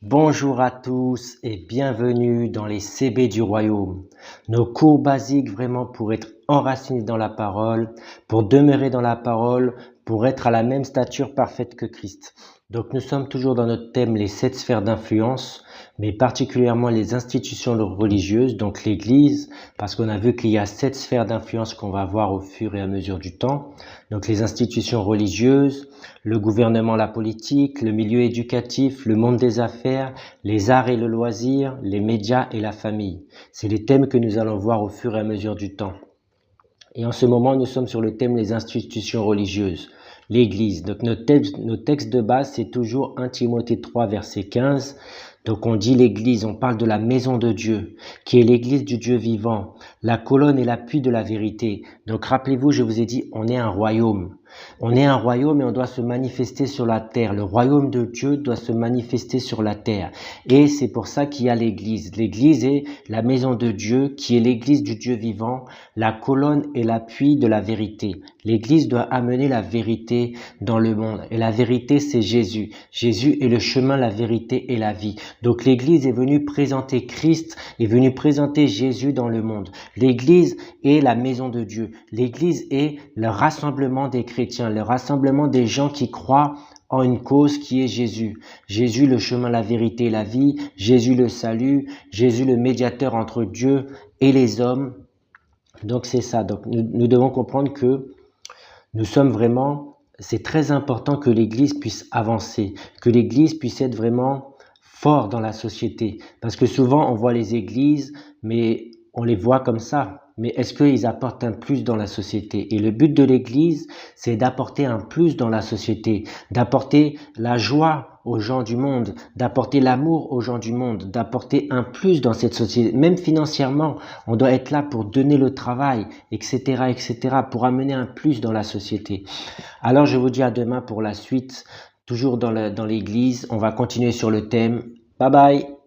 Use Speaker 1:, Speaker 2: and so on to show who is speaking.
Speaker 1: Bonjour à tous et bienvenue dans les CB du Royaume. Nos cours basiques vraiment pour être enracinés dans la parole, pour demeurer dans la parole, pour être à la même stature parfaite que Christ. Donc nous sommes toujours dans notre thème les 7 sphères d'influence, mais particulièrement les institutions religieuses, donc l'Église, parce qu'on a vu qu'il y a 7 sphères d'influence qu'on va voir au fur et à mesure du temps. Donc les institutions religieuses, le gouvernement, la politique, le milieu éducatif, le monde des affaires, les arts et le loisir, les médias et la famille. C'est les thèmes que nous allons voir au fur et à mesure du temps. Et en ce moment, nous sommes sur le thème les institutions religieuses, l'Église. Donc nos textes de base, c'est toujours 1 Timothée 3, verset 15. Donc on dit l'Église, on parle de la maison de Dieu, qui est l'Église du Dieu vivant, la colonne et l'appui de la vérité. Donc rappelez-vous, je vous ai dit, on est un royaume. On est un royaume et on doit se manifester sur la terre. Le royaume de Dieu doit se manifester sur la terre. Et c'est pour ça qu'il y a l'Église. L'Église est la maison de Dieu, qui est l'Église du Dieu vivant, la colonne et l'appui de la vérité. L'Église doit amener la vérité dans le monde. Et la vérité, c'est Jésus. Jésus est le chemin, la vérité et la vie. Donc l'Église est venue présenter Christ, est venue présenter Jésus dans le monde. L'Église est la maison de Dieu. L'Église est le rassemblement des chrétiens, le rassemblement des gens qui croient en une cause qui est Jésus. Jésus le chemin, la vérité et la vie. Jésus le salut. Jésus le médiateur entre Dieu et les hommes. Donc c'est ça. Donc nous devons comprendre que nous sommes vraiment, c'est très important que l'Église puisse avancer, que l'Église puisse être vraiment fort dans la société. Parce que souvent on voit les églises, mais on les voit comme ça. Mais est-ce qu'ils apportent un plus dans la société? Et le but de l'Église, c'est d'apporter un plus dans la société, d'apporter la joie aux gens du monde, d'apporter l'amour aux gens du monde, d'apporter un plus dans cette société. Même financièrement, on doit être là pour donner le travail, etc., etc., pour amener un plus dans la société. Alors je vous dis à demain pour la suite, toujours dans l'Église. On va continuer sur le thème. Bye bye!